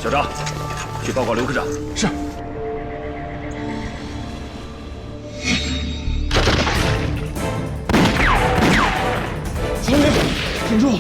小张，去报告刘科长。是。司令，挺住！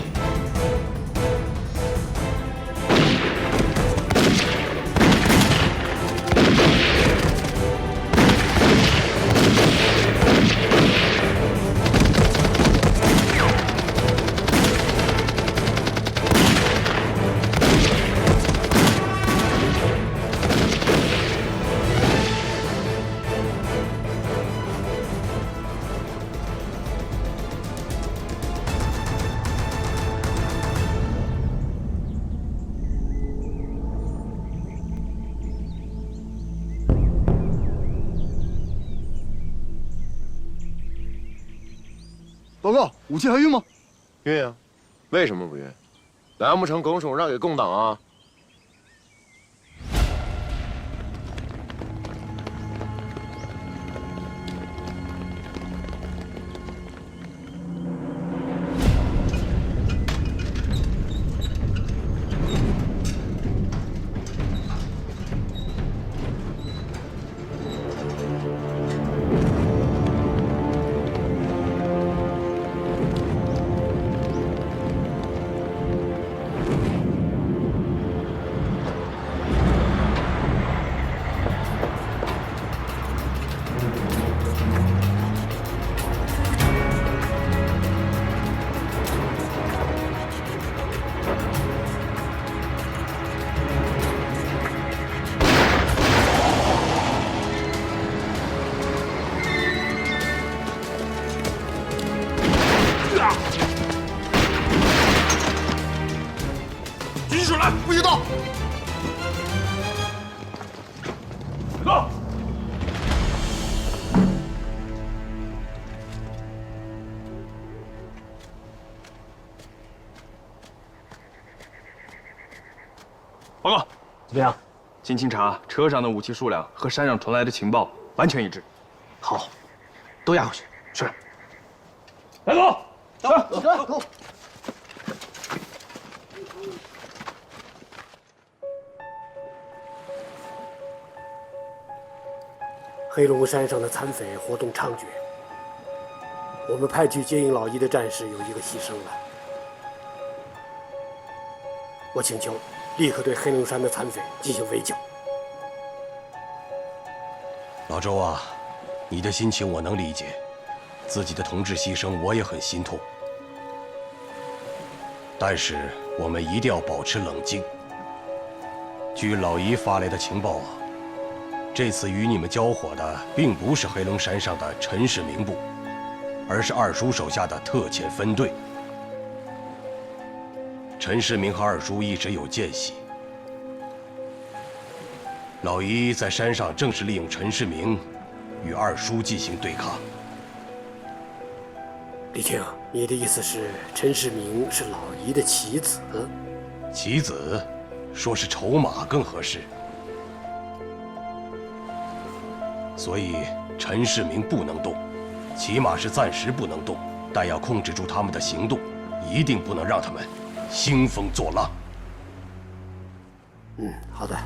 报告，武器还运吗？运啊，为什么不运？难不成拱手让给共党啊？举起手来！不许动！走！报告，怎么样？经清查，车上的武器数量和山上传来的情报完全一致。好，都押回去。是。来，走！走。黑龙山上的残匪活动猖獗，我们派去接应老姨的战士有一个牺牲了。我请求立刻对黑龙山的残匪进行围剿。老周啊，你的心情我能理解，自己的同志牺牲我也很心痛。但是我们一定要保持冷静。据老姨发来的情报啊，这次与你们交火的并不是黑龙山上的陈世明部，而是二叔手下的特遣分队。陈世明和二叔一直有间隙，老姨在山上正是利用陈世明与二叔进行对抗。李庆，你的意思是陈世明是老姨的棋子？棋子，说是筹码更合适。所以陈世明不能动，起码是暂时不能动，但要控制住他们的行动，一定不能让他们兴风作浪。好的。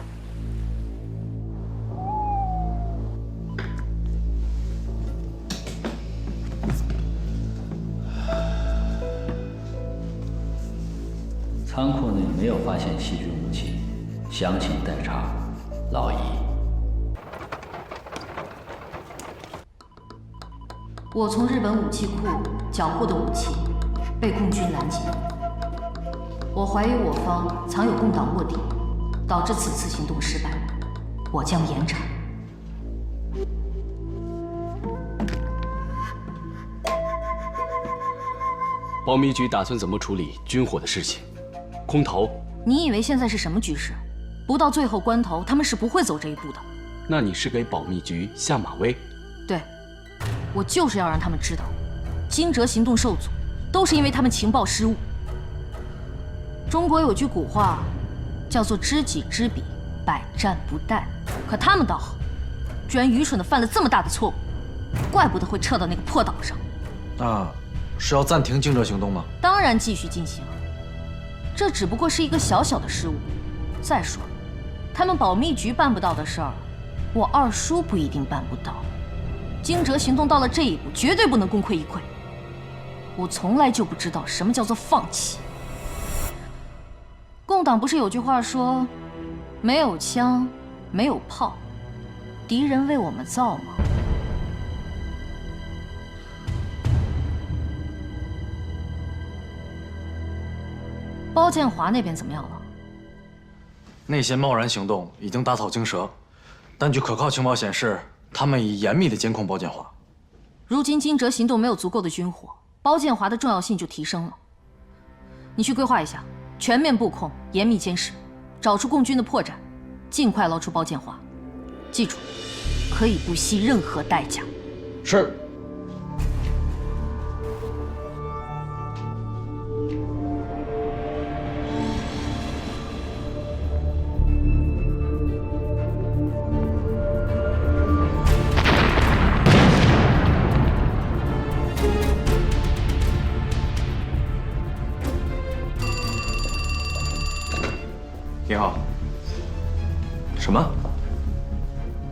仓库内没有发现细菌武器，详情待查。老姨，我从日本武器库缴获的武器被共军拦截，我怀疑我方藏有共党卧底，导致此次行动失败，我将严查。保密局打算怎么处理军火的事情？空投？你以为现在是什么局势？不到最后关头，他们是不会走这一步的。那你是给保密局下马威？对，我就是要让他们知道，惊蛰行动受阻，都是因为他们情报失误。中国有句古话，叫做知己知彼，百战不殆。可他们倒好，居然愚蠢地犯了这么大的错误，怪不得会撤到那个破岛上。那是要暂停惊蛰行动吗？当然继续进行，这只不过是一个小小的失误。再说，他们保密局办不到的事儿，我二叔不一定办不到。惊蛰行动到了这一步，绝对不能功亏一篑。我从来就不知道什么叫做放弃。共党不是有句话说，没有枪，没有炮，敌人为我们造吗？包建华那边怎么样了？内线贸然行动已经打草惊蛇，但据可靠情报显示，他们已严密的监控包建华。如今惊蛰行动没有足够的军火，包建华的重要性就提升了。你去规划一下，全面布控，严密监视，找出共军的破绽，尽快捞出包建华。记住，可以不惜任何代价。是。你好。什么？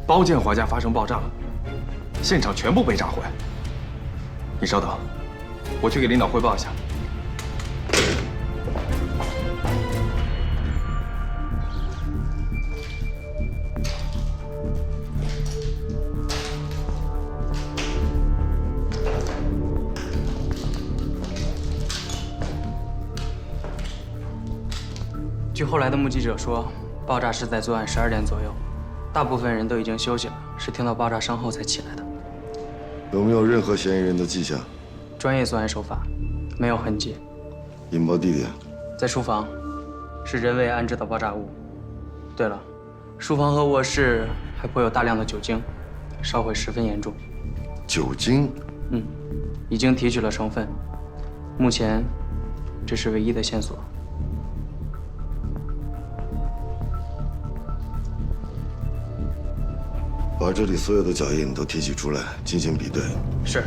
包建华家发生爆炸，现场全部被炸坏。你稍等，我去给领导汇报一下。据后来的目击者说，爆炸是在昨晚12点左右，大部分人都已经休息了，是听到爆炸声后才起来的。有没有任何嫌疑人的迹象？专业作案手法，没有痕迹。引爆地点在书房，是人为安置的爆炸物。对了，书房和卧室还颇有大量的酒精，烧毁十分严重。酒精？已经提取了成分，目前这是唯一的线索。把这里所有的脚印都提取出来进行比对。是。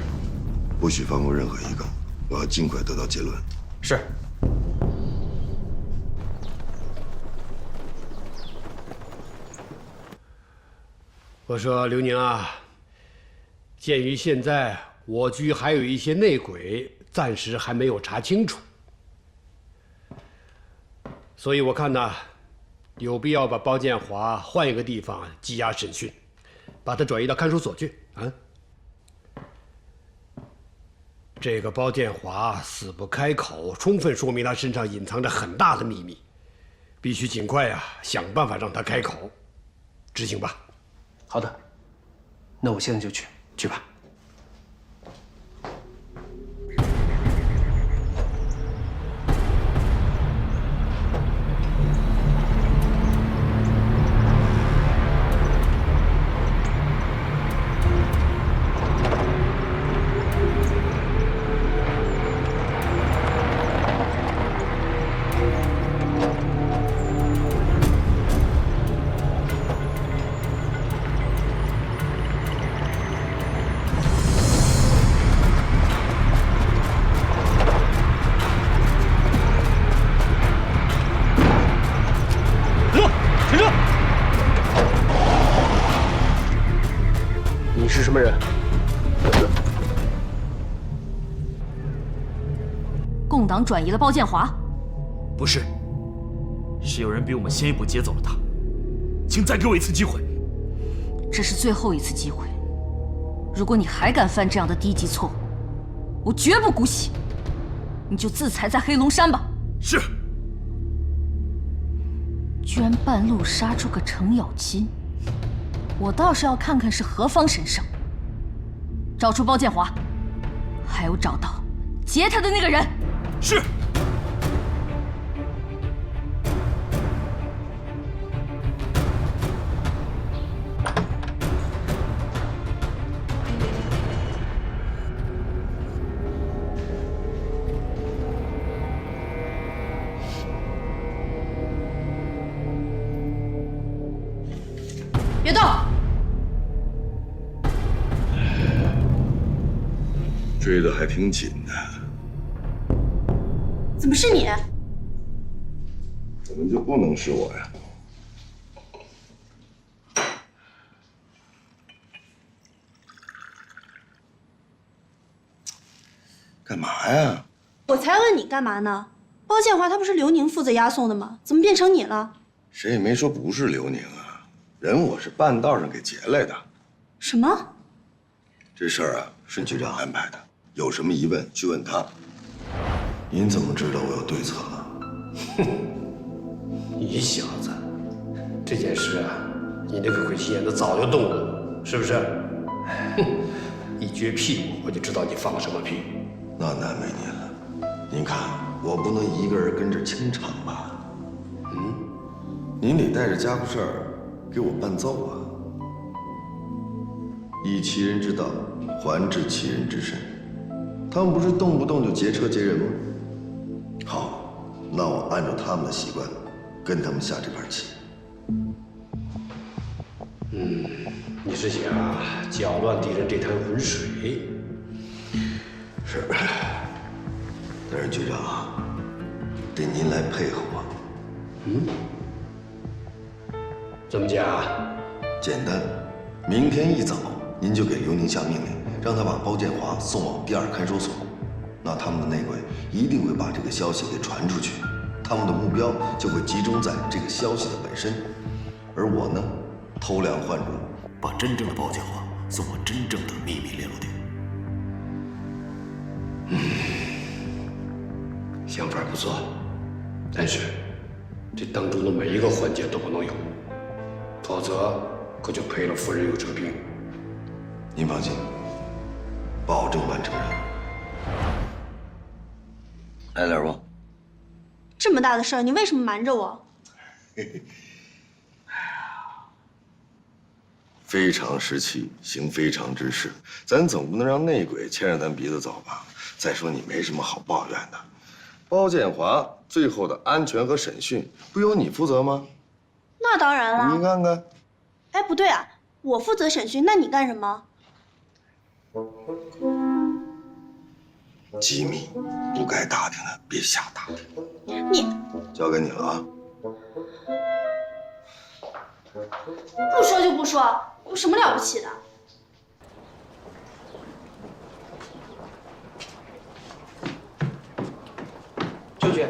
不许放过任何一个，我要尽快得到结论。是。我说刘宁啊，鉴于现在我局还有一些内鬼，暂时还没有查清楚，所以我看呢，有必要把包建华换一个地方羁押审讯，把他转移到看守所去啊。这个包建华死不开口，充分说明他身上隐藏着很大的秘密，必须尽快想办法让他开口，执行吧。好的，那我现在就去吧。你是什么人？共党转移了包建华？不是，是有人比我们先一步接走了他。请再给我一次机会。这是最后一次机会。如果你还敢犯这样的低级错误，我绝不姑息。你就自裁在黑龙山吧。是。居然半路杀出个程咬金，我倒是要看看是何方神圣。找出包建华，还有找到劫他的那个人。是。别动！追得还挺紧的。怎么是你？怎么就不能是我呀？呀？我才问你干嘛呢？包建华他不是刘宁负责押送的吗？怎么变成你了？谁也没说不是刘宁啊，人我是半道上给劫来的。什么？这事儿啊是局长安排的，有什么疑问去问他。您怎么知道我有对策了？哼，你小子，这件事啊，你那个鬼心眼子早就动了，是不是？哼，一撅屁股我就知道你放什么屁。那难为您了。您看，我不能一个人跟着清场吧？您得带着家伙事儿给我伴奏啊。以其人之道还治其人之身，他们不是动不动就劫车劫人吗？好，那我按照他们的习惯，跟他们下这盘棋。你是想搅乱敌人这滩浑水？是，但是局长啊，得您来配合我。怎么讲？简单，明天一早您就给刘宁下命令，让他把包建华送往第2看守所。那他们的内鬼一定会把这个消息给传出去，他们的目标就会集中在这个消息的本身。而我呢，偷梁换柱，把真正的包建华送往真正的秘密联络点。想法不错，但是这当中的每一个环节都不能有，否则可就赔了夫人又折兵。您放心，保证完成任务。来点吧。这么大的事儿，你为什么瞒着我？非常时期行非常之事，咱总不能让内鬼牵着咱鼻子走吧？再说你没什么好抱怨的，包建华最后的安全和审讯不由你负责吗？那当然了。你看看，哎，不对啊，我负责审讯，那你干什么？机密，不该打听的别瞎打听。你交给你了啊！不说就不说，有什么了不起的？周局，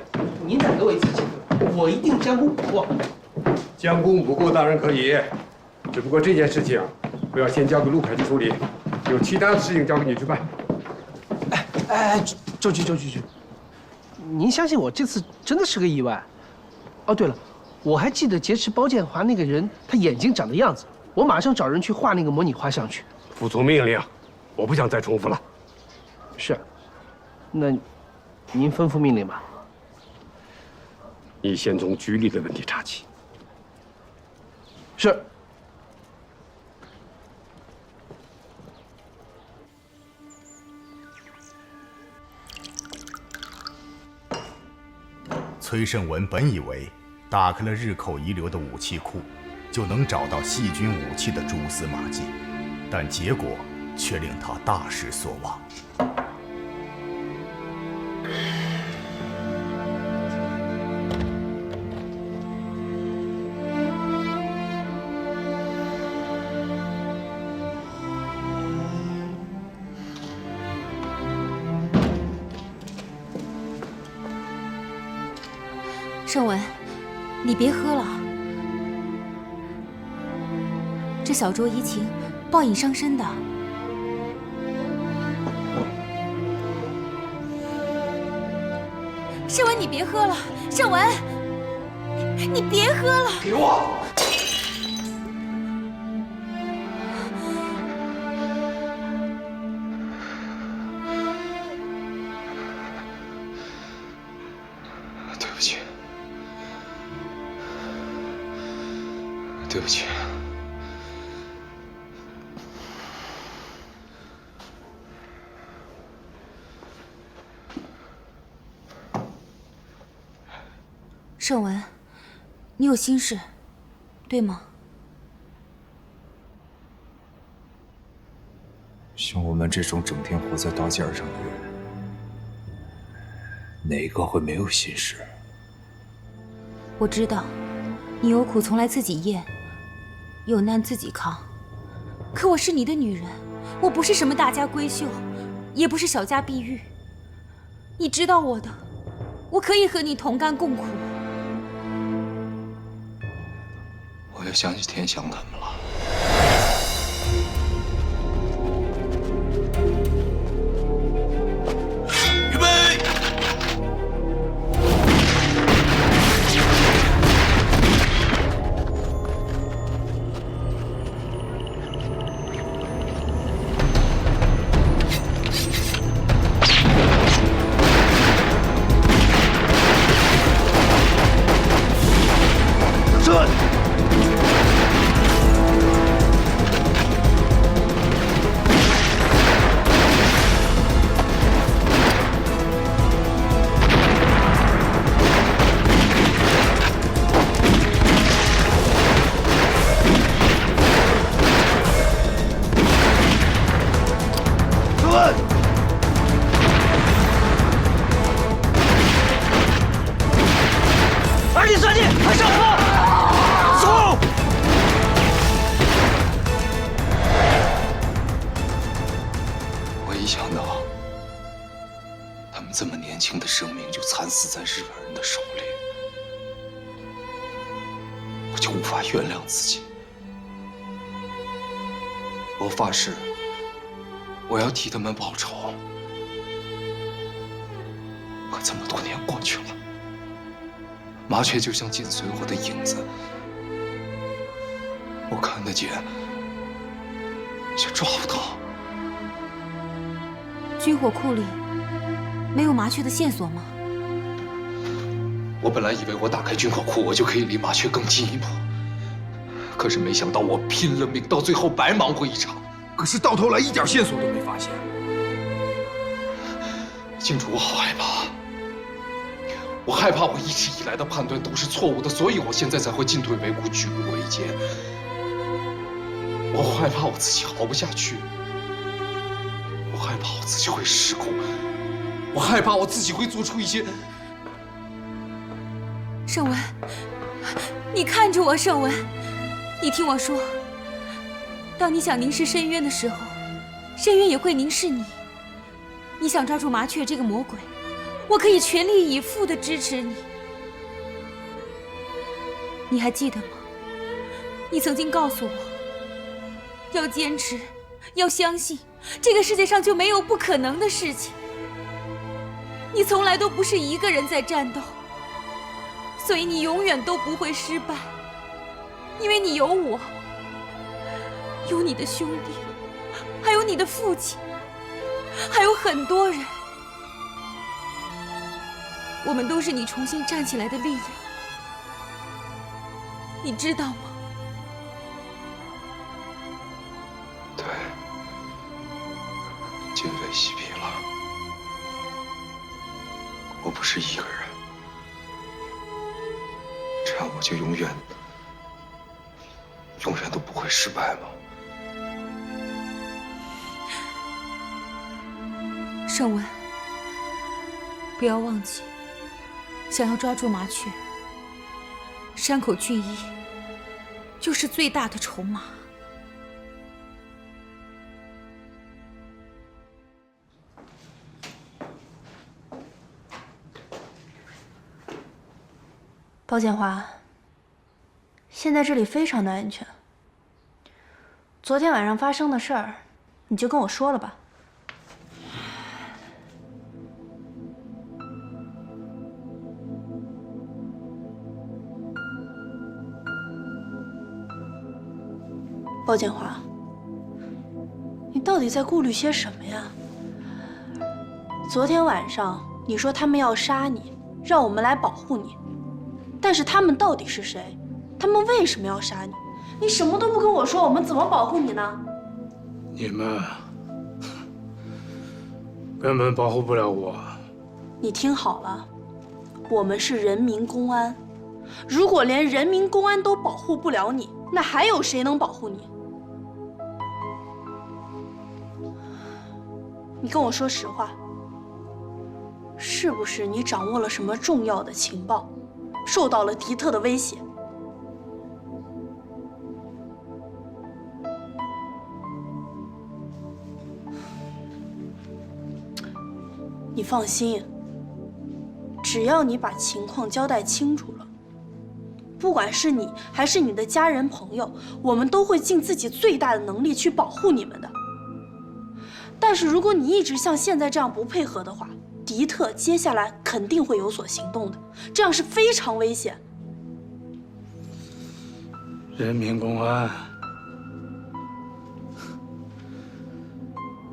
您再给我一次机会，我一定将功补过。将功补过当然可以，只不过这件事情我要先交给陆凯去处理，有其他的事情交给你去办。周局，您相信我这次真的是个意外。哦，对了，我还记得劫持包建华那个人，他眼睛长的样子，我马上找人去画那个模拟画像去。服从命令，我不想再重复了。是，那您吩咐命令吧。你先从局里的问题查起。是。崔胜文本以为打开了日寇遗留的武器库，就能找到细菌武器的蛛丝马迹，但结果却令他大失所望。盛文，你别喝了，这小酌怡情，暴饮伤身的。盛文，你别喝了，盛文，你别喝了。给我！对不起。对不起。盛文，你有心事，对吗？像我们这种整天活在刀尖上的人，哪个会没有心事？我知道，你有苦从来自己咽，有难自己扛。可我是你的女人，我不是什么大家闺秀，也不是小家碧玉。你知道我的，我可以和你同甘共苦。我又想起田祥他们了。预备！是。二弟、三弟，快上车！走！我一想到他们这么年轻的生命就惨死在日本人的手里，我就无法原谅自己。我发誓，我要替他们报仇。可这么多年过去了，麻雀就像紧随我的影子，我看得见，却抓不到。军火库里没有麻雀的线索吗？我本来以为我打开军火库，我就可以离麻雀更近一步，可是没想到我拼了命，到最后白忙活一场。可是到头来一点线索都没发现。郡主，我好害怕。我害怕我一直以来的判断都是错误的，所以我现在才会进退维谷、举步维艰。我害怕我自己熬不下去，我害怕我自己会失控，我害怕我自己会做出一些……盛文，你看着我，盛文，你听我说，当你想凝视深渊的时候，深渊也会凝视你。你想抓住麻雀这个魔鬼，我可以全力以赴地支持你。你还记得吗？你曾经告诉我，要坚持，要相信，这个世界上就没有不可能的事情。你从来都不是一个人在战斗，所以你永远都不会失败，因为你有我，有你的兄弟，还有你的父亲，还有很多人。我们都是你重新站起来的力量，你知道吗？对，今非昔比了。我不是一个人，这样我就永远都不会失败吗？盛文，不要忘记，想要抓住麻雀，山口俊一就是最大的筹码。包建华，现在这里非常的安全。昨天晚上发生的事儿，你就跟我说了吧。包建华，你到底在顾虑些什么呀？昨天晚上你说他们要杀你，让我们来保护你，但是他们到底是谁？他们为什么要杀你？你什么都不跟我说，我们怎么保护你呢？你们根本保护不了我。你听好了，我们是人民公安，如果连人民公安都保护不了你，那还有谁能保护你？你跟我说实话，是不是你掌握了什么重要的情报，受到了敌特的威胁？你放心，只要你把情况交代清楚了，不管是你还是你的家人朋友，我们都会尽自己最大的能力去保护你们的。但是如果你一直像现在这样不配合的话，迪特接下来肯定会有所行动的，这样是非常危险。人民公安，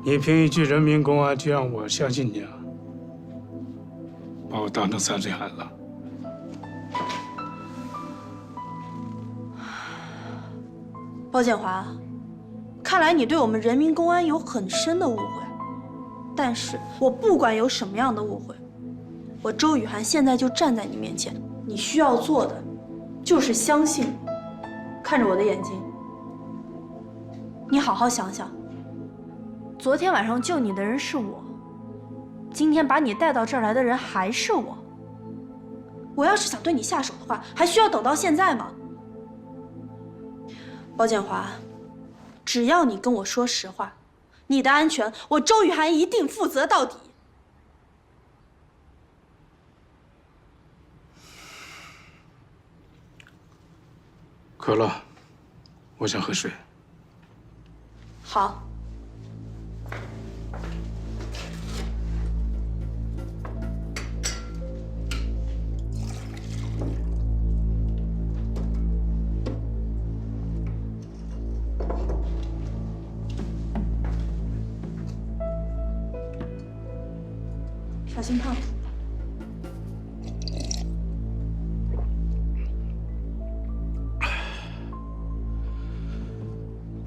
你凭一句人民公安就让我相信你啊？把我当成3岁孩子？包建华，看来你对我们人民公安有很深的误会。但是我不管有什么样的误会，我周雨涵现在就站在你面前，你需要做的就是相信我，看着我的眼睛，你好好想想，昨天晚上救你的人是我，今天把你带到这儿来的人还是我。我要是想对你下手的话，还需要等到现在吗？包建华，只要你跟我说实话，你的安全，我周雨涵一定负责到底。渴了，我想喝水。好。小心烫。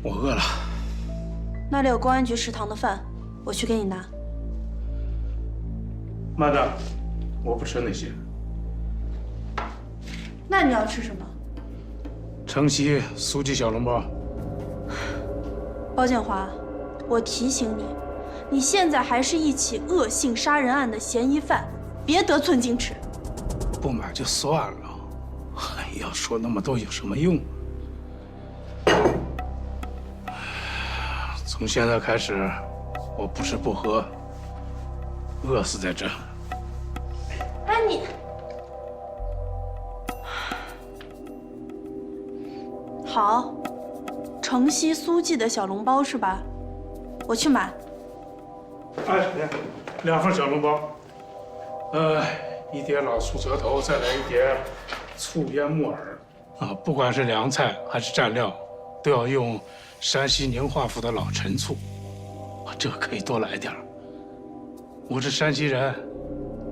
我饿了。那里有公安局食堂的饭，我去给你拿。慢着，我不吃那些。那你要吃什么？城西酥鸡小笼包。包建华，我提醒你，你现在还是一起恶性杀人案的嫌疑犯，别得寸进尺。不买就算了，还要说那么多有什么用？从现在开始，我不吃不喝，饿死在这。哎，你好，城西酥记的小笼包是吧？我去买。哎，2份小笼包，1碟老醋折头，再来1碟醋腌木耳。啊，不管是凉菜还是蘸料，都要用山西宁化府的老陈醋，这个可以多来点儿。我是山西人，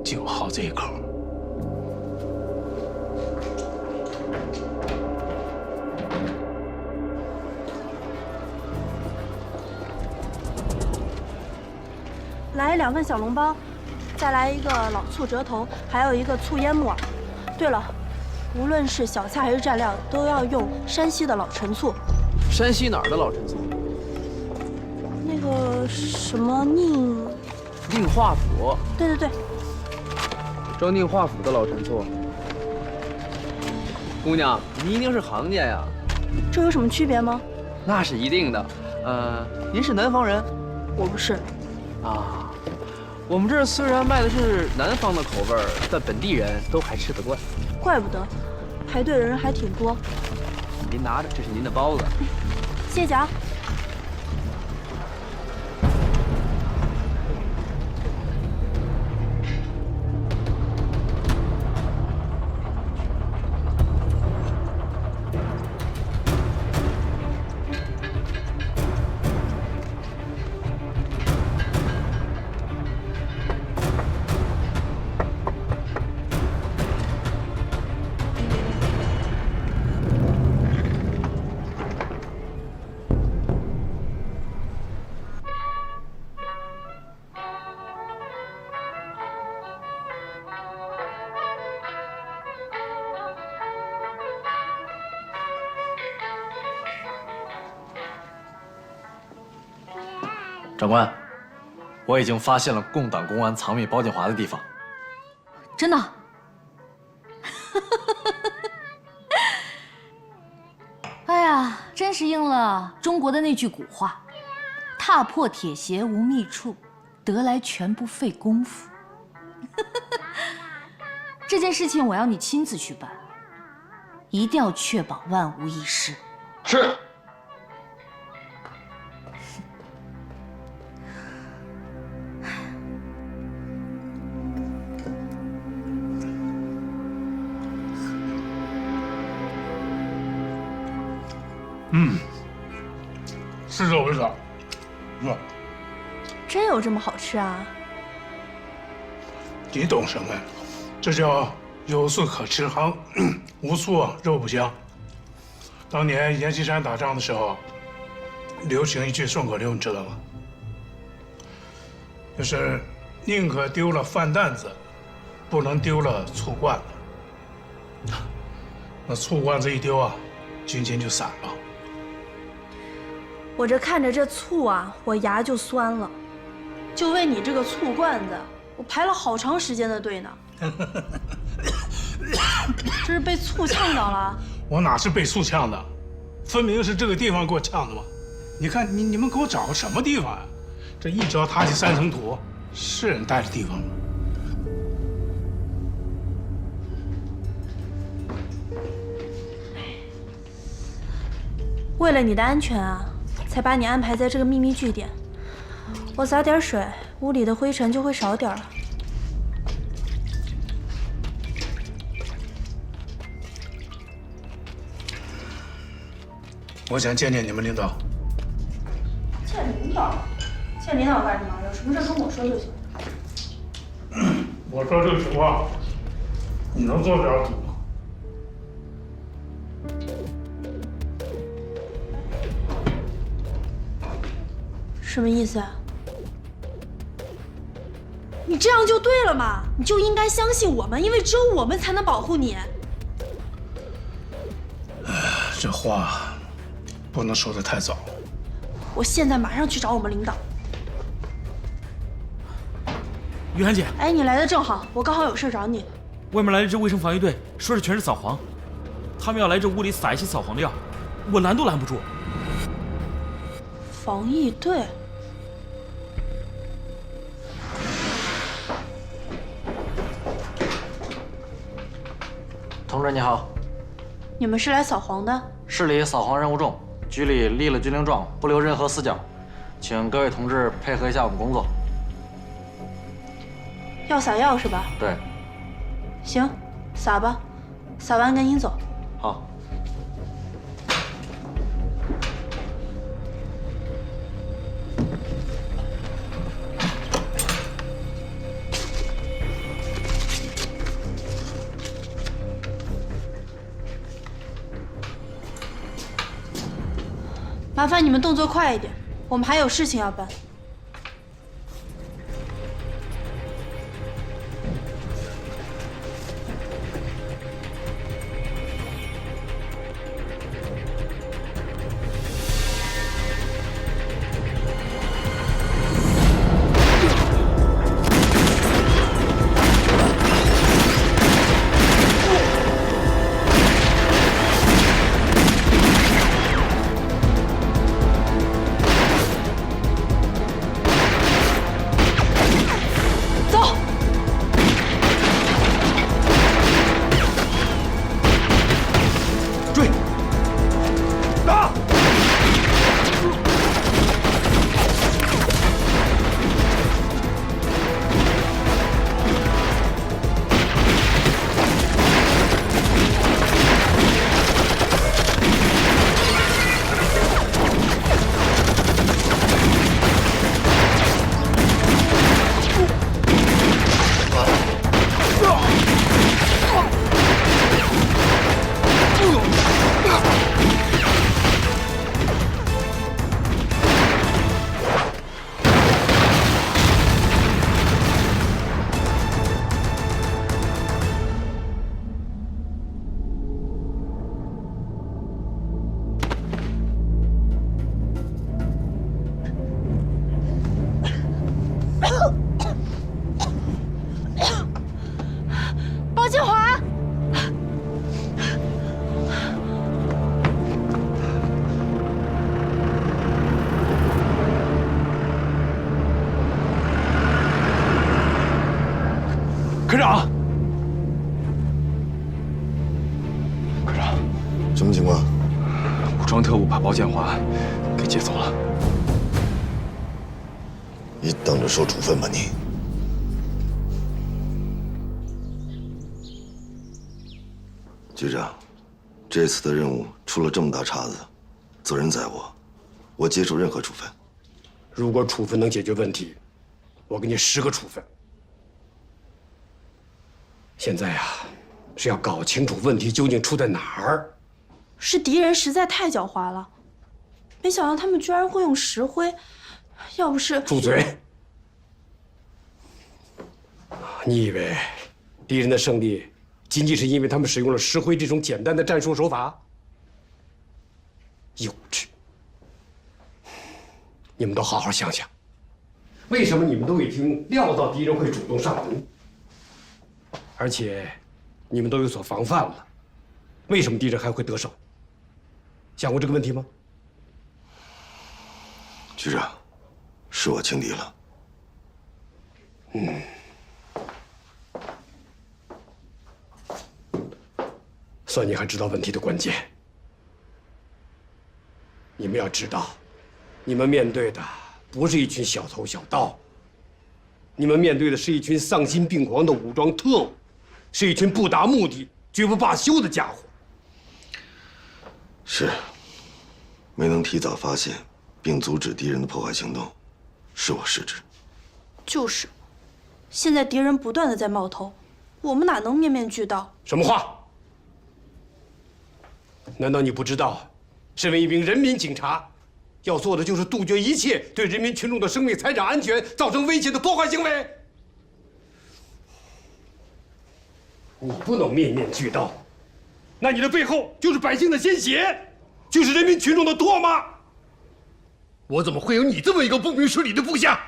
就好这一口。来2份小笼包，再来1个老醋折头，还有1个醋腌木耳。对了，无论是小菜还是蘸料，都要用山西的老陈醋。山西哪儿的老陈醋？那个什么宁化府。对对对，张宁化府的老陈醋。姑娘，你一定是行家呀。这有什么区别吗？那是一定的。您是南方人？我不是。啊，我们这儿虽然卖的是南方的口味儿，但本地人都还吃得惯。怪不得，排队的人还挺多。您拿着，这是您的包子。谢谢啊。长官，我已经发现了共党公安藏匿包建华的地方。真的？哎呀，真是应了中国的那句古话：“踏破铁鞋无觅处，得来全不费工夫。”这件事情我要你亲自去办，一定要确保万无一失。是。是这味道。真有这么好吃啊？你懂什么呀？这叫有素可吃糠，无素肉不香。当年阎锡山打仗的时候，流行一句顺口溜，你知道吗？就是宁可丢了饭担子，不能丢了醋罐子。那醋罐子一丢啊，军心就散了。我这看着这醋啊，我牙就酸了。就为你这个醋罐子，我排了好长时间的队呢。这是被醋呛到了？我哪是被醋呛的，分明是这个地方给我呛的嘛！你看你们给我找个什么地方啊？这一脚踏起3层土，是人待的地方吗？为了你的安全啊，才把你安排在这个秘密据点。我洒点水，屋里的灰尘就会少点了。我想见见你们领导。见领导？见领导干什么？有什么事跟我说就行。我说这个情况，你能做得了主吗？什么意思啊？你这样就对了嘛！你就应该相信我们，因为只有我们才能保护你。这话不能说得太早。我现在马上去找我们领导。雨涵姐，哎，你来的正好，我刚好有事找你。外面来了支卫生防御队，说是全是扫黄，他们要来这屋里撒一些扫黄的药，我拦都拦不住。防疫队？同志你好，你们是来扫黄的？市里扫黄任务重，局里立了军令状，不留任何死角，请各位同志配合一下我们工作。要撒药是吧？对。行，撒吧，撒完赶紧走。好。麻烦你们动作快一点，我们还有事情要办。包建华，科长，武装特务把包建华给劫走了。你等着受处分吧你！局长，这次的任务出了这么大岔子，责任在我，我接受任何处分。如果处分能解决问题，我给你10个处分。现在啊，是要搞清楚问题究竟出在哪儿。是敌人实在太狡猾了，没想到他们居然会用石灰，要不是……住嘴！你以为敌人的胜利仅仅是因为他们使用了石灰这种简单的战术手法？幼稚！你们都好好想想，为什么你们都已经料到敌人会主动上门，而且你们都有所防范了，为什么敌人还会得手？想过这个问题吗？局长，是我轻敌了。算你还知道问题的关键。你们要知道，你们面对的不是一群小偷小盗，你们面对的是一群丧心病狂的武装特务，是一群不达目的绝不罢休的家伙。是，没能提早发现并阻止敌人的破坏行动，是我失职。就是，现在敌人不断的在冒头，我们哪能面面俱到？什么话？难道你不知道，身为一名人民警察，要做的就是杜绝一切对人民群众的生命财产安全造成威胁的破坏行为？你不能面面俱到，那你的背后就是百姓的鲜血，就是人民群众的唾骂。我怎么会有你这么一个不明事理的部下？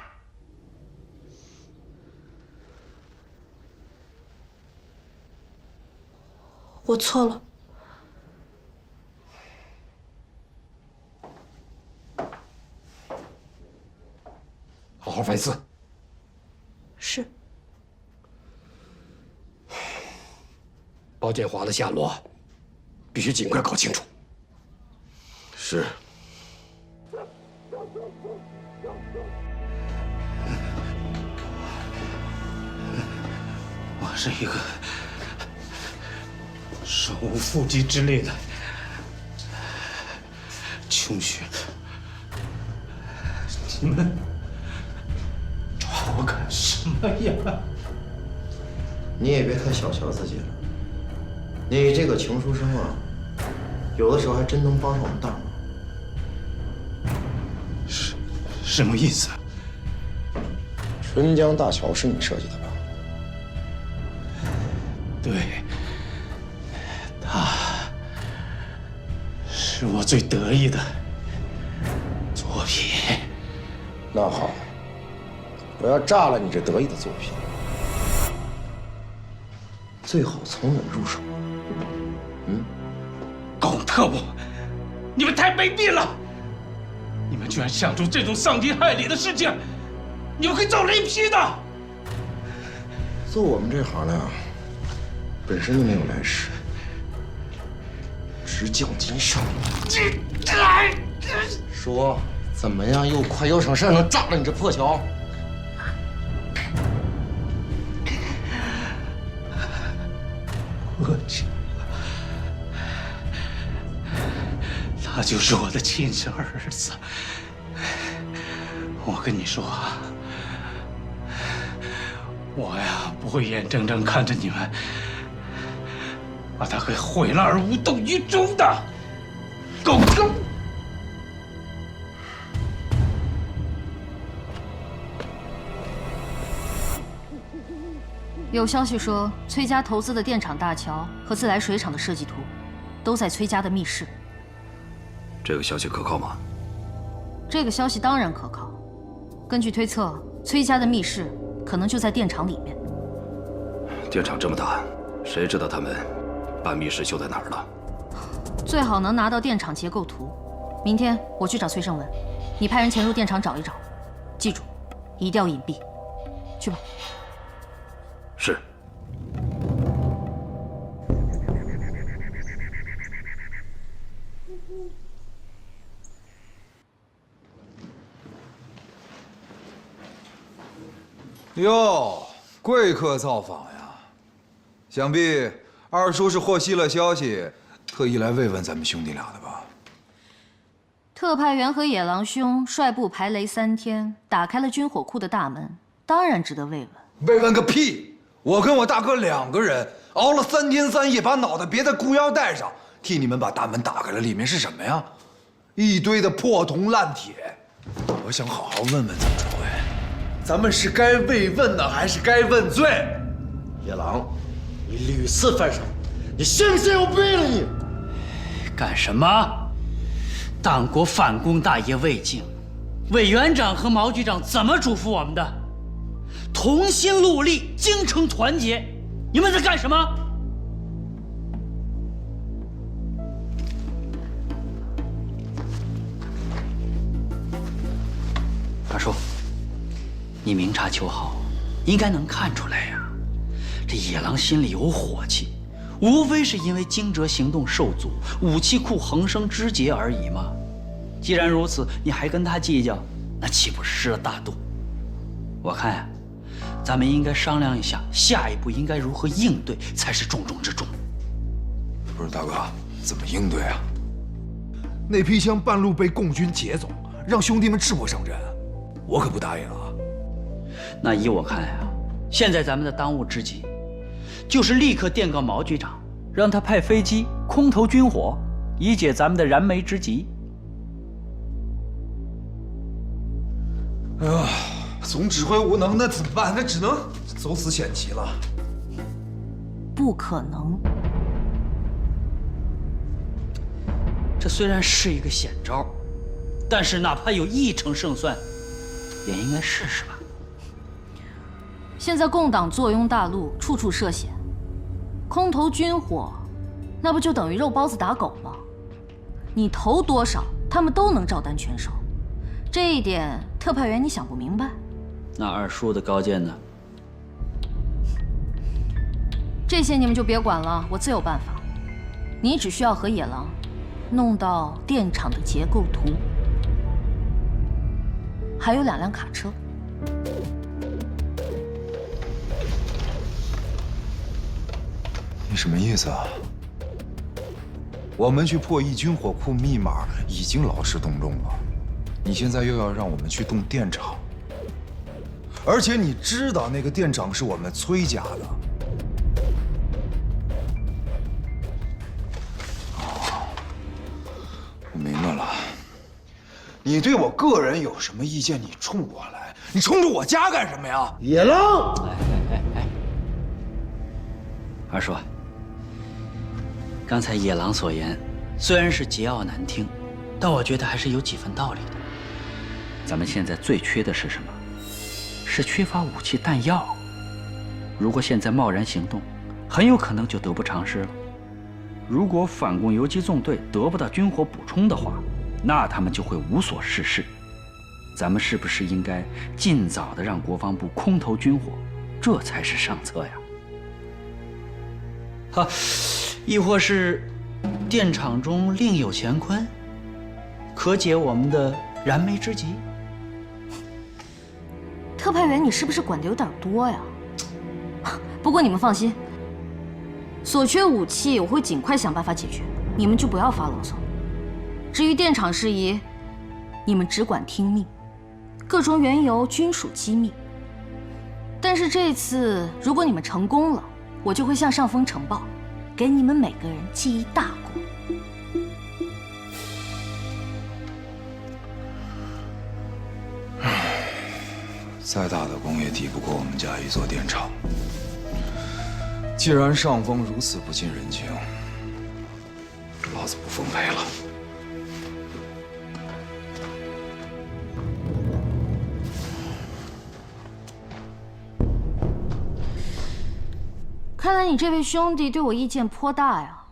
我错了。好好反思。是。包建华的下落，必须尽快搞清楚。是。我是一个手无缚鸡之力的穷学，你们抓我干什么呀？你也别太小瞧自己了，你这个穷书生啊，有的时候还真能帮上我们大忙。什么意思？春江大桥是你设计的吧？对，它是我最得意的作品。那好，我要炸了你这得意的作品，最好从哪入手？狗特务，你们太卑鄙了！你们居然想出这种伤天害理的事情，你们会遭雷劈的！做我们这行的，本身就没有来世，直叫金上。说怎么样，又快又省事，能炸了你这破桥？我去，他就是我的亲生儿子。我跟你说啊，我呀不会眼睁睁看着你们把他给毁了而无动于衷的，狗狗！有消息说，崔家投资的电厂大桥和自来水厂的设计图，都在崔家的密室。这个消息可靠吗？这个消息当然可靠。根据推测，崔家的密室可能就在电厂里面。电厂这么大，谁知道他们把密室修在哪儿了？最好能拿到电厂结构图。明天我去找崔胜文，你派人潜入电厂找一找。记住，一定要隐蔽。去吧。是。哟，贵客造访呀！想必二叔是获悉了消息，特意来慰问咱们兄弟俩的吧？特派员和野狼兄率部排雷3天，打开了军火库的大门，当然值得慰问。慰问个屁！我跟我大哥2个人熬了3天3夜，把脑袋别在裤腰带上，替你们把大门打开了。里面是什么呀？一堆的破铜烂铁。我想好好问问咱们诸位，咱们是该慰问呢，还是该问罪？野狼，你屡次犯傻，你信不信我毙了你？干什么？党国反攻大业未竟，委员长和毛局长怎么嘱咐我们的？同心戮力，精诚团结。你们在干什么？二叔，你明察秋毫，应该能看出来呀。这野狼心里有火气，无非是因为惊蛰行动受阻，武器库横生枝节而已嘛。既然如此，你还跟他计较，那岂不是失了大度？我看呀，咱们应该商量一下，下一步应该如何应对才是重中之重。不是大哥，怎么应对啊？那批枪半路被共军劫走，让兄弟们赤膊上阵，我可不答应啊！那依我看呀，现在咱们的当务之急，就是立刻电告毛局长，让他派飞机空投军火，以解咱们的燃眉之急。哎呀，总指挥无能，那怎么办？那只能走此险棋了。不可能。这虽然是一个险招，但是哪怕有1成胜算，也应该试试吧。现在共党坐拥大陆，处处涉险，空投军火，那不就等于肉包子打狗吗？你投多少，他们都能照单全收。这一点，特派员你想不明白？那二叔的高见呢？这些你们就别管了，我自有办法。你只需要和野狼弄到电厂的结构图，还有2辆卡车。你什么意思啊？我们去破译军火库密码已经劳师动众了，你现在又要让我们去动电厂，而且你知道那个电厂是我们崔家的。哦，我明白了，你对我个人有什么意见，你冲我来，你冲着我家干什么呀？野狼！二叔，刚才野狼所言虽然是桀骜难听，但我觉得还是有几分道理的。咱们现在最缺的是什么？是缺乏武器弹药。如果现在贸然行动，很有可能就得不偿失了。如果反共游击纵队得不到军火补充的话，那他们就会无所事事。咱们是不是应该尽早的让国防部空投军火？这才是上策呀。好，亦或是电厂中另有乾坤，可解我们的燃眉之急。特派员，你是不是管的有点多呀？不过你们放心，所缺武器我会尽快想办法解决，你们就不要发牢骚。至于电厂事宜，你们只管听命，各种缘由均属机密。但是这次如果你们成功了，我就会向上峰呈报，给你们每个人记一大功。再大的功也抵不过我们家一座电厂。既然上峰如此不近人情，老子不奉陪了。看来你这位兄弟对我意见颇大呀。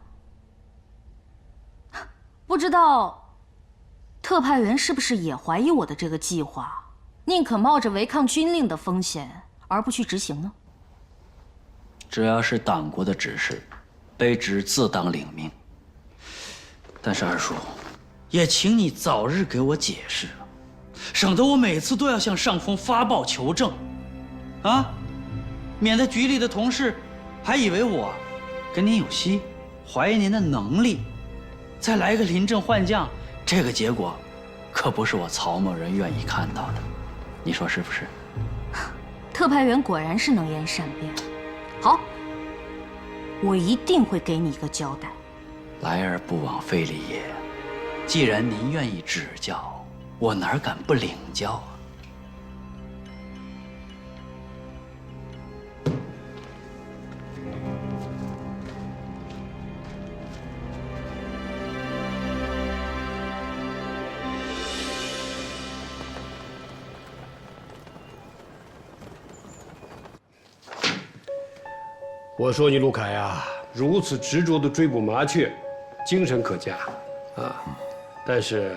不知道特派员是不是也怀疑我的这个计划？宁可冒着违抗军令的风险，而不去执行呢？只要是党国的指示，卑职自当领命。但是二叔，也请你早日给我解释，省得我每次都要向上峰发报求证。啊，免得局里的同事还以为我跟您有隙，怀疑您的能力，再来个临阵换将，这个结果可不是我曹某人愿意看到的，你说是不是？特派员果然是能言善辩。好，我一定会给你一个交代。来而不往非礼也。既然您愿意指教，我哪敢不领教啊？我说你陆凯呀，如此执着地追捕麻雀，精神可嘉啊！但是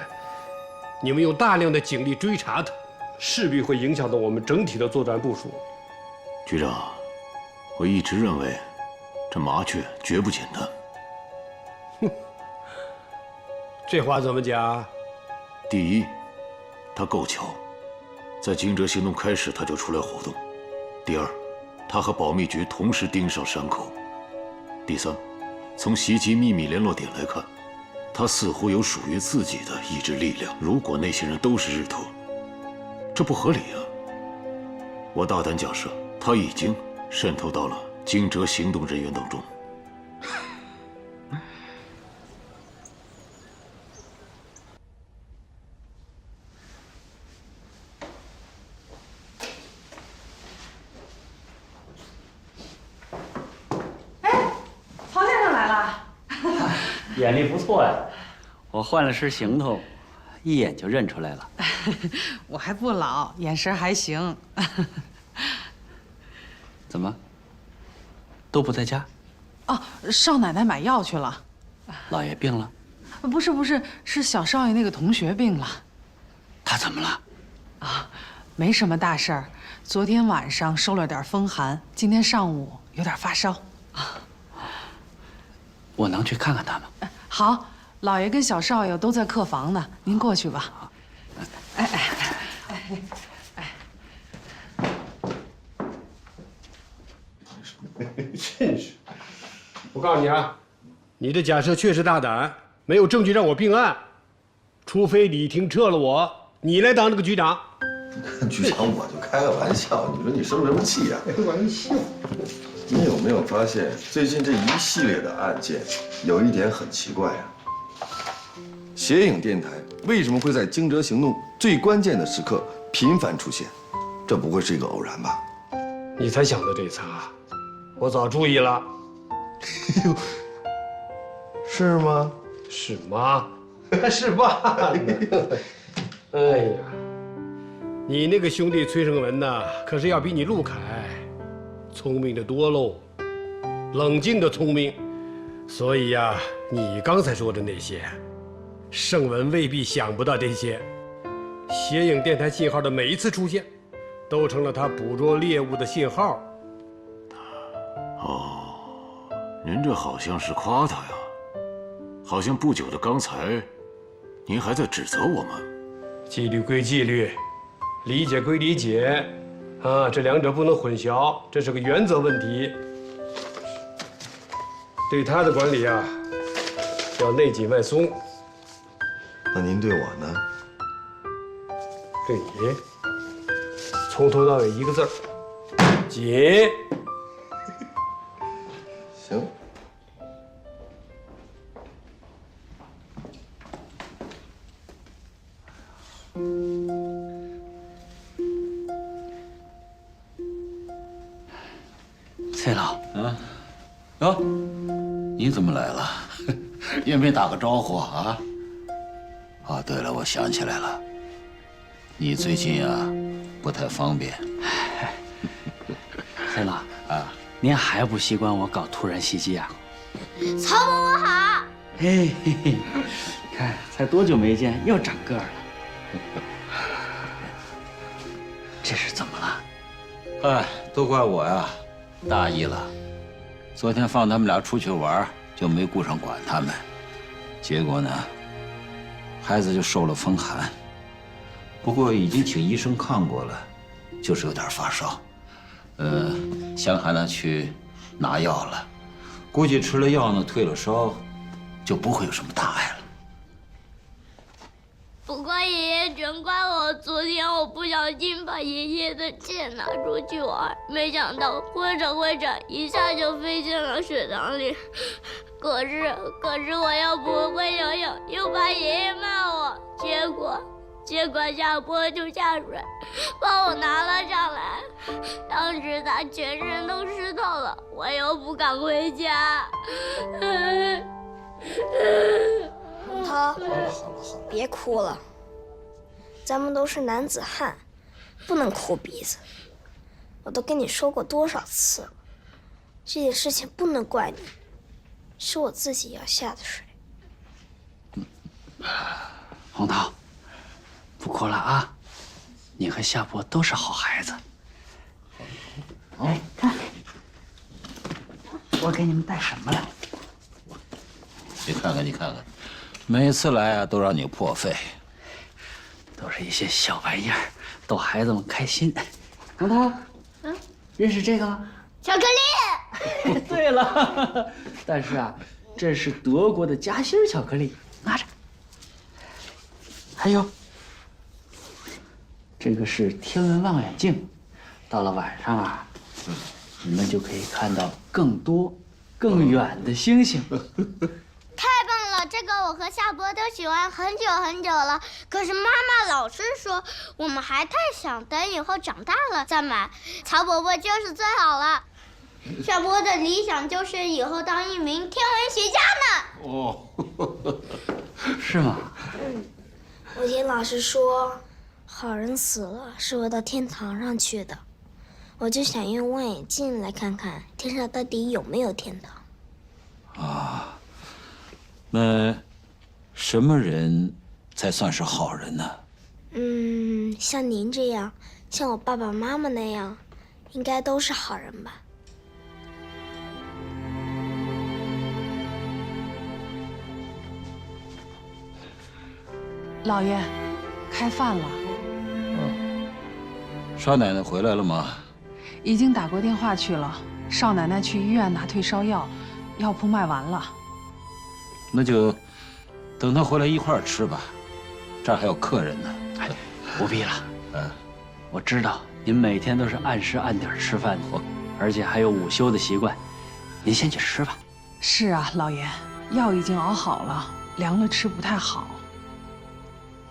你们用大量的警力追查它，势必会影响到我们整体的作战部署。局长，我一直认为这麻雀绝不简单。哼，这话怎么讲？第一，它够巧，在惊蛰行动开始它就出来活动；第二，他和保密局同时盯上山口。第三，从袭击秘密联络点来看，他似乎有属于自己的意志力量。如果那些人都是日特，这不合理啊！我大胆假设，他已经渗透到了惊蛰行动人员当中。眼力不错呀，我换了身行头，一眼就认出来了。我还不老，眼神还行。怎么，都不在家？哦，少奶奶买药去了。老爷病了？不是，是小少爷那个同学病了。他怎么了？啊，没什么大事儿。昨天晚上受了点风寒，今天上午有点发烧。我能去看看他吗？好，老爷跟小少爷都在客房呢，您过去吧。真是！我告诉你啊，你的假设确实大胆，没有证据让我并案，除非李婷撤了我，你来当这个局长。局长，我就开个玩笑，你说你生什么气呀？开玩笑。你有没有发现，最近这一系列的案件，有一点很奇怪啊？协影电台为什么会在惊蛰行动最关键的时刻频繁出现？这不会是一个偶然吧？你才想到这茬，我早注意了。哎呦，是吗？是吗？是吧？哎呀，你那个兄弟崔胜文呐，可是要比你陆凯聪明的多喽，冷静的聪明。所以呀，你刚才说的那些，胜文未必想不到这些。协影电台信号的每一次出现，都成了他捕捉猎物的信号。哦，您这好像是夸他呀，好像不久的刚才，您还在指责我们。纪律归纪律，理解归理解。啊，这两者不能混淆，这是个原则问题。对他的管理啊，要内紧外松。那您对我呢？对你，从头到尾一个字儿，紧。行。崔老，哟，你怎么来了？也没打个招呼啊？哦，对了，我想起来了，你最近啊不太方便。崔老啊，您还不习惯我搞突然袭击啊？曹某某好。嘿嘿嘿，看才多久没见，又长个儿了。这是怎么了？哎，都怪我呀。大意了，昨天放他们俩出去玩，就没顾上管他们，结果呢，孩子就受了风寒。不过已经请医生看过了，就是有点发烧，香涵呢去拿药了，估计吃了药呢，退了烧，就不会有什么大碍了。不怪爷爷，全怪我。昨天我不小心把爷爷的剑拿出去玩，没想到挥着挥着，一下就飞进了水塘里。可是我又不会游泳，又怕爷爷骂我，结果下坡就下水，把我拿了上来。当时他全身都湿透了，我又不敢回家。洪涛，好了，别哭了，咱们都是男子汉，不能哭鼻子。我都跟你说过多少次了，这件事情不能怪你，是我自己要下的水。洪涛，不哭了啊！你和夏波都是好孩子。哎，看，我给你们带什么来？你看看，每次来啊都让你破费，都是一些小玩意儿，逗孩子们开心。洪涛，认识这个吗？巧克力。对了，但是啊，这是德国的夹心巧克力，拿着。还有，这个是天文望远镜，到了晚上啊，你们就可以看到更多、更远的星星。太棒了！这个我和夏波都喜欢很久了。可是妈妈老是说我们还太小，等以后长大了再买。曹伯伯就是最好了。夏波的理想就是以后当一名天文学家呢。哦，是吗？我听老师说，好人死了是会到天堂上去的，我就想用望远镜来看看天上到底有没有天堂。啊，那什么人才算是好人呢？像您这样，像我爸爸妈妈那样，应该都是好人吧？老爷，开饭了。少奶奶回来了吗？已经打过电话去了。少奶奶去医院拿退烧药，药铺卖完了。那就等她回来一块儿吃吧，这儿还有客人呢。哎，不必了。我知道您每天都是按时按点吃饭的，而且还有午休的习惯。您先去吃吧。是啊，老爷，药已经熬好了，凉了吃不太好。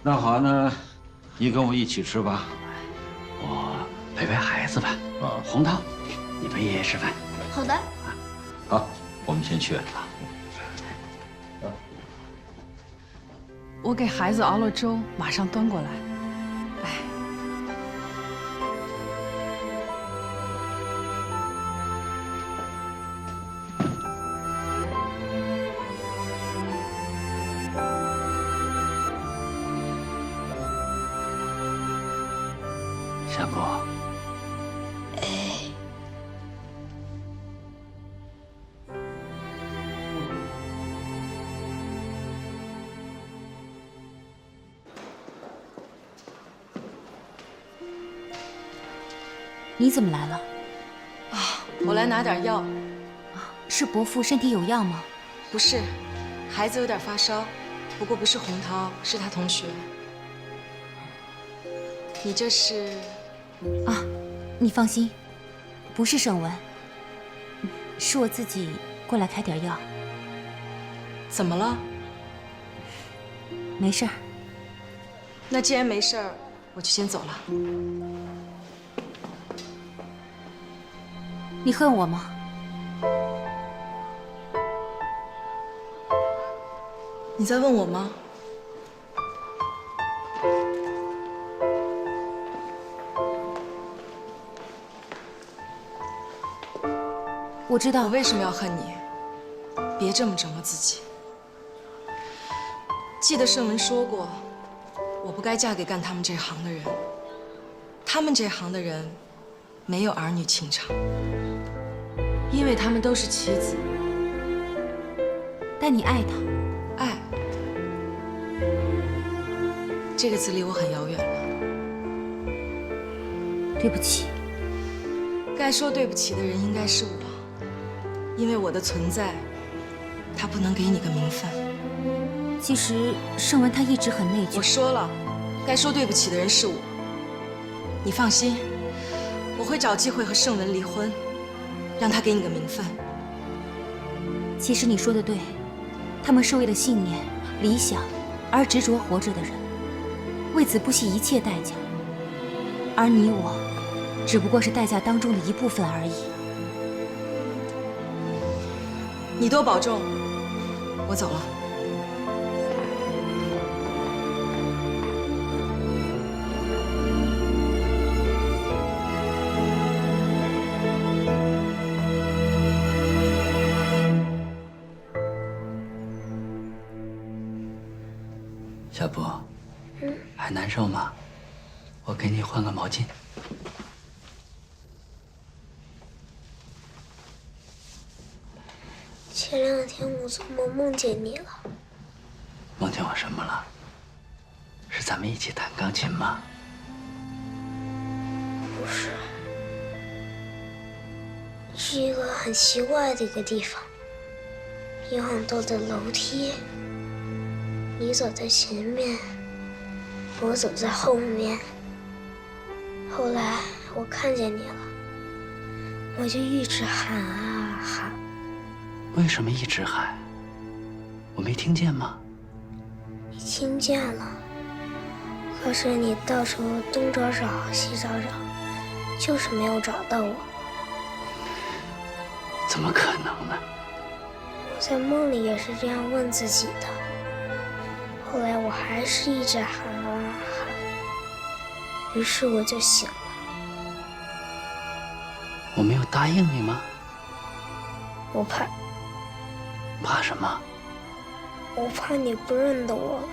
那好，那你跟我一起吃吧。我陪陪孩子吧。洪涛，你陪爷爷吃饭。好的。好，我们先去。我给孩子熬了粥，马上端过来。哎，夏波。你怎么来了？我来拿点药。是伯父身体有恙吗？不是，孩子有点发烧，不过不是洪涛，是他同学。你这是？啊，你放心，不是盛文，是我自己过来开点药。怎么了？没事儿。那既然没事儿，我就先走了。你恨我吗？你在问我吗？我知道。我为什么要恨你？别这么折磨自己。记得盛文说过，我不该嫁给干他们这行的人。他们这行的人没有儿女情长，因为他们都是棋子。但你爱他，爱这个字离我很遥远了。对不起。该说对不起的人应该是我，因为我的存在，他不能给你个名分。其实盛文他一直很内疚。我说了，该说对不起的人是我。你放心，我会找机会和盛文离婚，让他给你个名分。其实你说的对，他们是为了信念、理想而执着活着的人，为此不惜一切代价。而你我，只不过是代价当中的一部分而已。你多保重，我走了。小波，还难受吗？我给你换个毛巾。前2天我做梦梦见你了。梦见我什么了？是咱们一起弹钢琴吗？不是，是一个很奇怪的一个地方，有很多的楼梯。你走在前面，我走在后面。后来我看见你了，我就一直喊啊喊。为什么一直喊？我没听见吗？你听见了，可是你到处东找找西找找，就是没有找到我。怎么可能呢？我在梦里也是这样问自己的。后来我还是一直喊啊喊，于是我就醒了。我没有答应你吗？我怕。怕什么？我怕你不认得我了。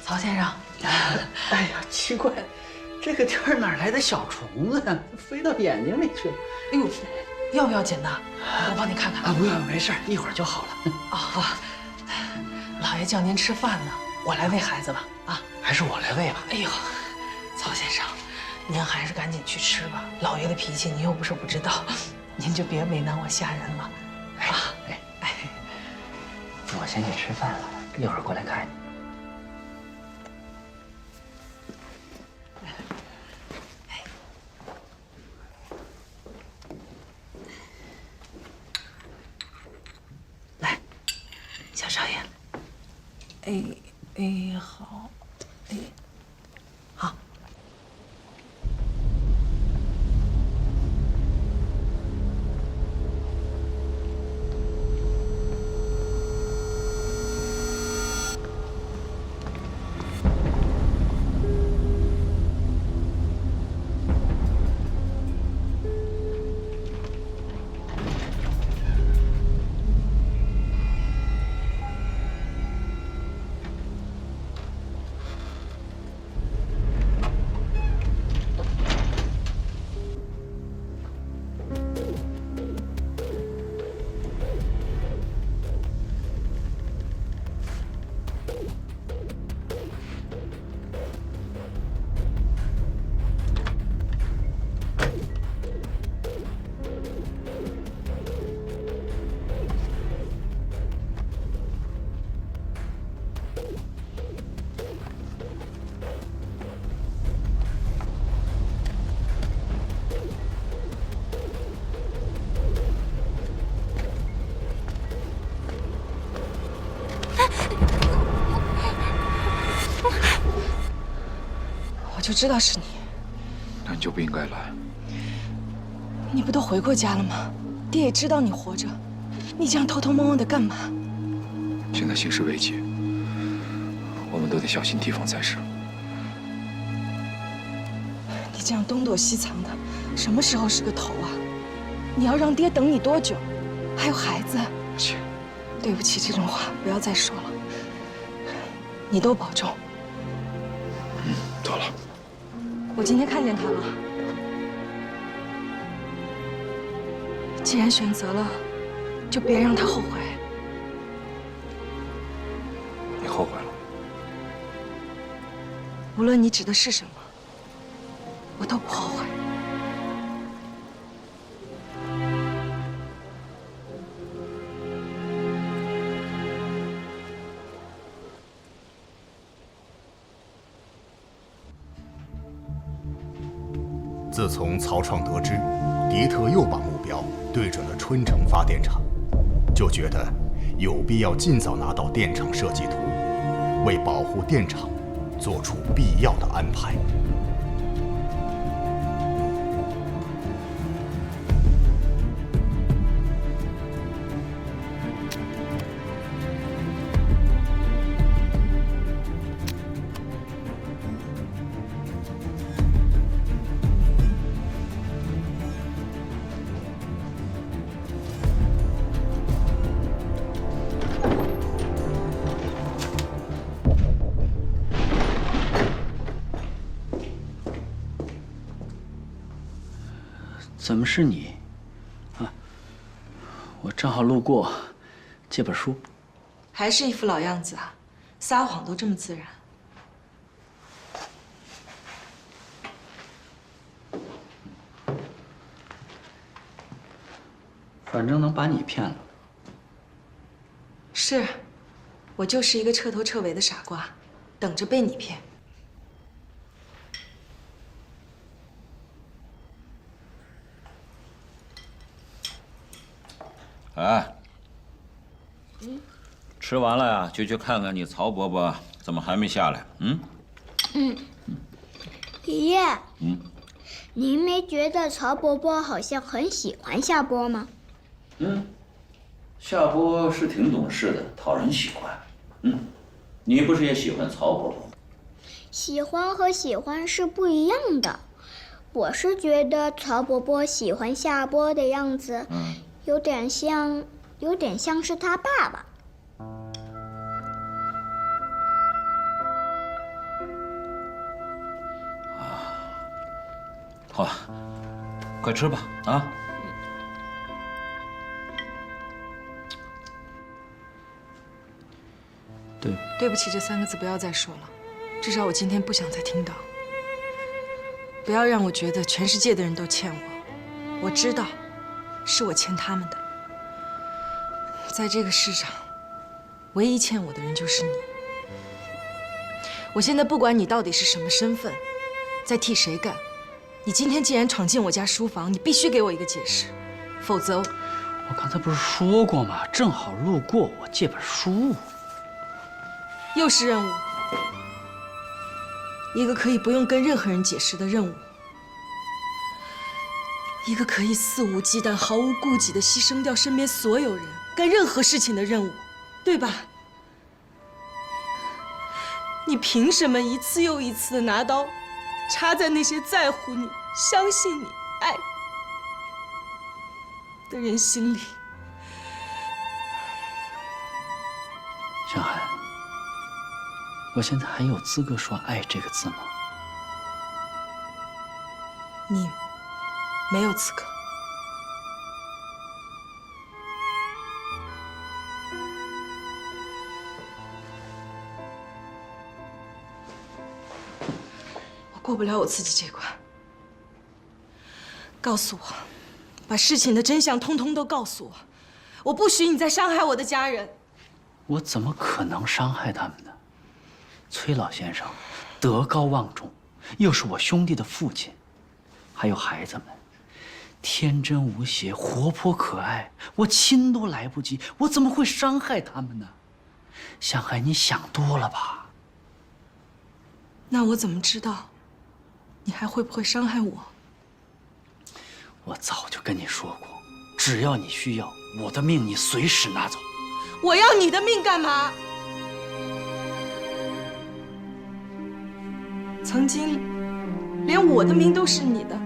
曹先生，哎呀，奇怪，这个天儿哪来的小虫子呀？飞到眼睛里去了。哎呦，要不要紧呢？我帮你看看。啊，不用，没事，一会儿就好了。哦，老爷叫您吃饭呢，我来喂孩子吧。啊，还是我来喂吧。哎呦，曹先生，您还是赶紧去吃吧。老爷的脾气您又不是不知道，您就别为难我下人了。啊，哎，我先去吃饭了，一会儿过来看你。小少爷，好，好。我就知道是你。那你就不应该来。你不都回过家了吗？爹也知道你活着，你这样偷偷摸摸的干嘛？现在形势危急，我们都得小心提防才是。你这样东躲西藏的，什么时候是个头啊？你要让爹等你多久？还有孩子。姐，对不起，这种话不要再说了。你多保重。得了。我今天看见他了。既然选择了，就别让他后悔。你后悔了？无论你指的是什么，我都不后悔。自从曹创得知迪特又把目标对准了春城发电厂，就觉得有必要尽早拿到电厂设计图，为保护电厂做出必要的安排。怎么是你？啊，我正好路过，借本书。还是一副老样子啊，撒谎都这么自然。反正能把你骗了。是，我就是一个彻头彻尾的傻瓜，等着被你骗。哎，吃完了呀，就去看看你曹伯伯怎么还没下来？爷爷，您没觉得曹伯伯好像很喜欢夏波吗？夏波是挺懂事的，讨人喜欢。你不是也喜欢曹伯伯吗？喜欢和喜欢是不一样的。我是觉得曹伯伯喜欢夏波的样子，有点像是他爸爸。好了，快吃吧，啊！对不起这3个字不要再说了，至少我今天不想再听到。不要让我觉得全世界的人都欠我，我知道，是我欠他们的。在这个世上，唯一欠我的人就是你。我现在不管你到底是什么身份，在替谁干，你今天既然闯进我家书房，你必须给我一个解释，否则我刚才不是说过吗？正好路过，我借本书。又是任务，一个可以不用跟任何人解释的任务，一个可以肆无忌惮、毫无顾忌地牺牲掉身边所有人干任何事情的任务，对吧？你凭什么一次又一次地拿刀插在那些在乎你、相信你、爱的人心里？小海，我现在还有资格说爱这个字吗？你没有资格。我过不了我自己这关。告诉我，把事情的真相通通都告诉我，我不许你再伤害我的家人。我怎么可能伤害他们呢？崔老先生德高望重，又是我兄弟的父亲，还有孩子们，天真无邪，活泼可爱，我亲都来不及，我怎么会伤害他们呢？香海，你想多了吧？那我怎么知道你还会不会伤害我？我早就跟你说过，只要你需要，我的命你随时拿走。我要你的命干嘛？曾经，连我的命都是你的，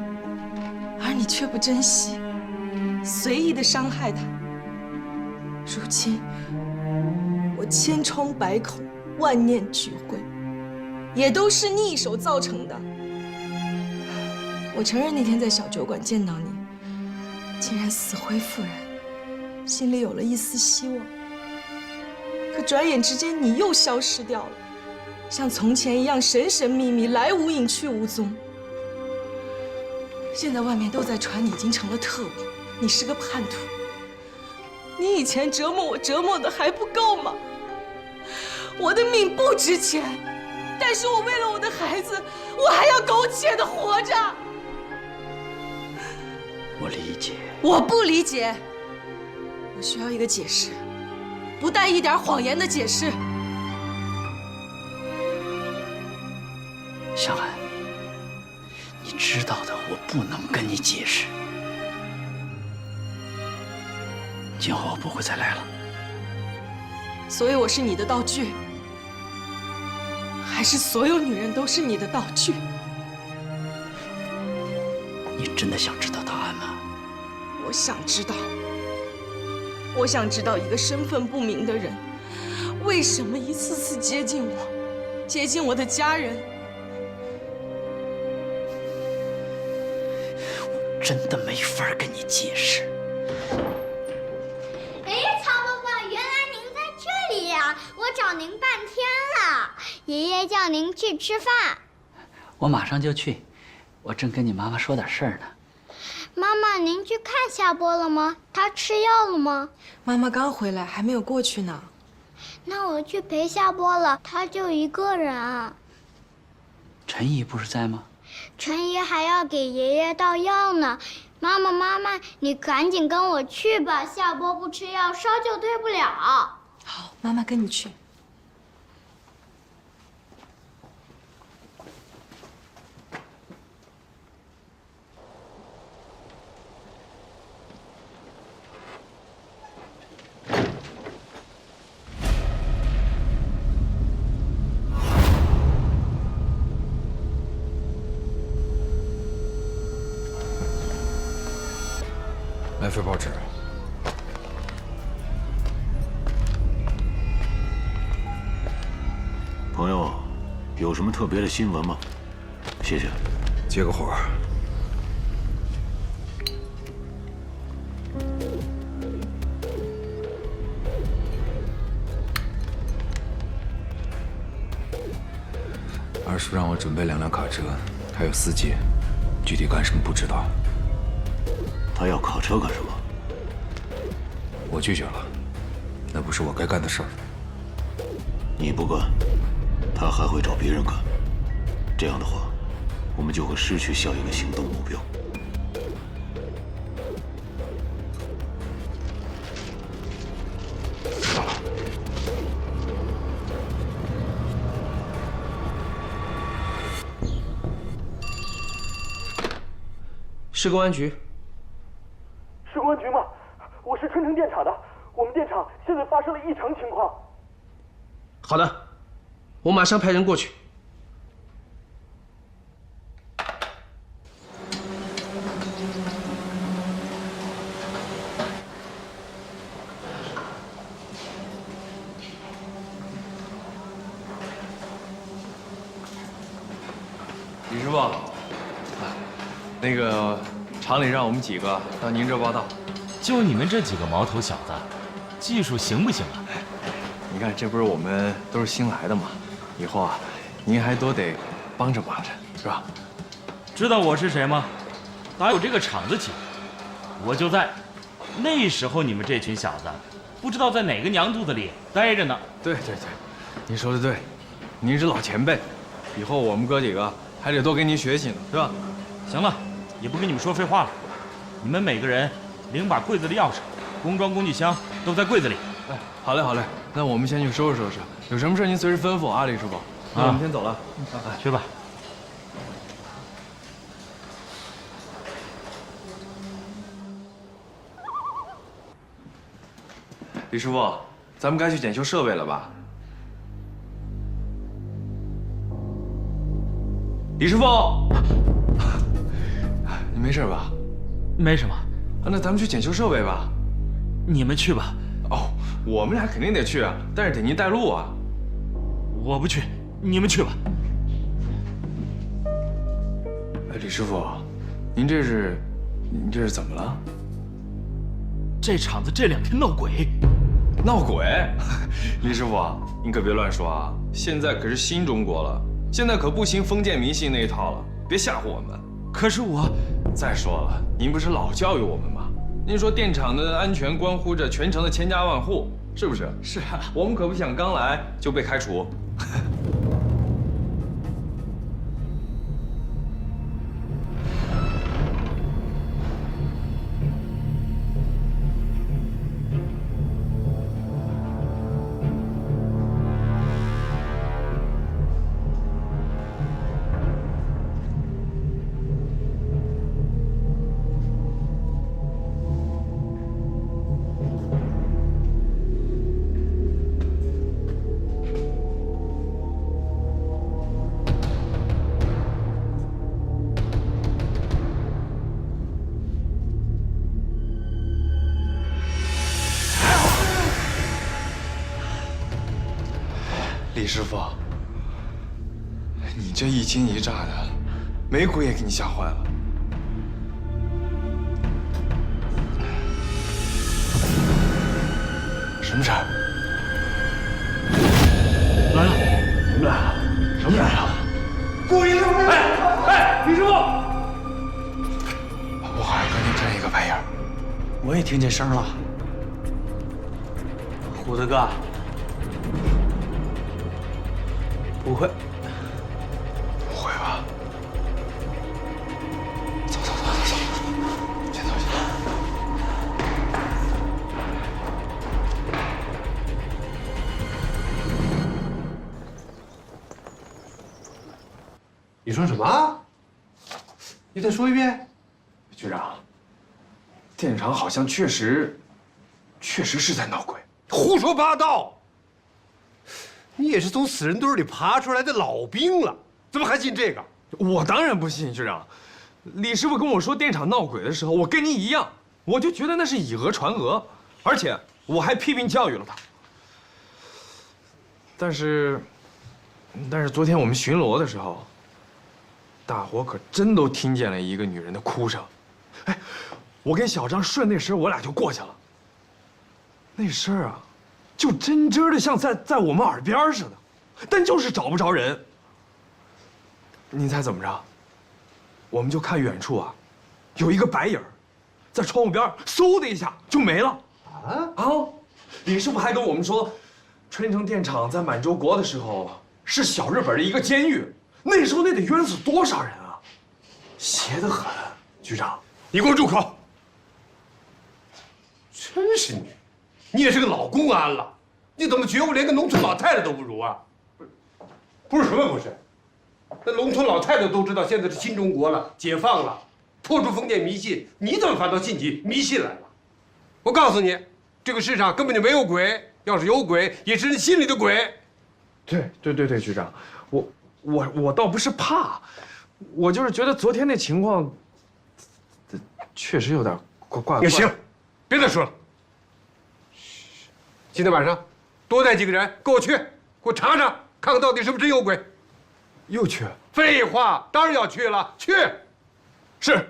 而你却不珍惜，随意的伤害他。如今，我千疮百孔，万念俱灰，也都是你一手造成的。我承认那天在小酒馆见到你，竟然死灰复燃，心里有了一丝希望。可转眼之间，你又消失掉了，像从前一样神神秘秘，来无影去无踪。现在外面都在传你已经成了特务，你是个叛徒。你以前折磨我折磨的还不够吗？我的命不值钱，但是我为了我的孩子，我还要苟且的活着。我理解。我不理解，我需要一个解释，不带一点谎言的解释。香寒，你知道的，我不能跟你解释。今后我不会再来了。所以我是你的道具，还是所有女人都是你的道具？你真的想知道答案吗？我想知道。我想知道一个身份不明的人，为什么一次次接近我，接近我的家人？我真的没法跟你解释。我找您半天了，爷爷叫您去吃饭。我马上就去，我正跟你妈妈说点事儿呢。妈妈，您去看夏波了吗？他吃药了吗？妈妈刚回来，还没有过去呢。那我去陪夏波了，他就一个人。陈姨不是在吗？陈姨还要给爷爷倒药呢。妈妈，你赶紧跟我去吧，夏波不吃药，烧就退不了。好，妈妈跟你去。来份报纸。朋友，有什么特别的新闻吗？谢谢。接个活。二叔让我准备2辆卡车，还有司机，具体干什么不知道。他要卡车干什么？我拒绝了，那不是我该干的事儿。你不干，他还会找别人干。这样的话，我们就会失去下一个行动目标。市公安局。市公安局吗？我是春城电厂的，我们电厂现在发生了异常情况。好的，我马上派人过去。李师傅，那个厂里让我们几个到您这报道。就你们这几个毛头小子，技术行不行啊？你看，这不是我们都是新来的吗？以后啊，您还多得帮着帮着，是吧？知道我是谁吗？打有这个厂子起，我就在。那时候你们这群小子，不知道在哪个娘肚子里待着呢。对，您说的对，您是老前辈，以后我们哥几个还得多跟您学习呢，是吧？行了，也不跟你们说废话了。你们每个人领把柜子的钥匙，工装工具箱都在柜子里。哎，好嘞，那我们先去收拾收拾，有什么事您随时吩咐啊，李师傅。那我们先走了，去吧。李师傅，咱们该去检修设备了吧？李师傅，你没事吧？没什么。那咱们去检修设备吧。你们去吧。哦，我们俩肯定得去啊，但是得您带路啊。我不去，你们去吧。哎，李师傅，您这是怎么了？这厂子这2天闹鬼。闹鬼？李师傅，您可别乱说啊！现在可是新中国了，现在可不行封建迷信那一套了，别吓唬我们。可是我……再说了，您不是老教育我们吗？您说电厂的安全关乎着全城的千家万户，是不是？是啊，我们可不想刚来就被开除。李师傅，你这一惊一乍的，没鬼也给你吓坏了。什么事儿？来了！什么来了？什么来了？故意的！哎，李师傅，我好像刚才看见一个白影。我也听见声了。虎子哥。不会，不会吧？走，先走。你说什么？你再说一遍。局长，电厂好像确实是在闹鬼。胡说八道！你也是从死人堆里爬出来的老兵了，怎么还信这个？我当然不信，局长。李师傅跟我说电厂闹鬼的时候，我跟您一样，我就觉得那是以讹传讹，而且我还批评教育了他。但是昨天我们巡逻的时候，大伙可真都听见了一个女人的哭声。哎，我跟小张顺那声，我俩就过去了。那声啊，就真的像在我们耳边似的，但就是找不着人。您猜怎么着？我们就看远处啊，有一个白影，在窗户边嗖的一下就没了。李师傅还跟我们说，春城电厂在满洲国的时候是小日本的一个监狱，那时候那得冤死多少人啊，邪得很。局长，你给我住口！真是你也是个老公安了，你怎么觉悟连个农村老太太都不如啊？不是什么不是？那农村老太太都知道现在是新中国了，解放了，破除封建迷信，你怎么反倒进起迷信来了？我告诉你，这个世上根本就没有鬼，要是有鬼，也是人心里的鬼。对，局长，我倒不是怕，我就是觉得昨天那情况，确实有点怪。也行，别再说了。今天晚上多带几个人跟我去，给我查查，看看到底是不是真有鬼。又去？废话，当然要去了，去。是。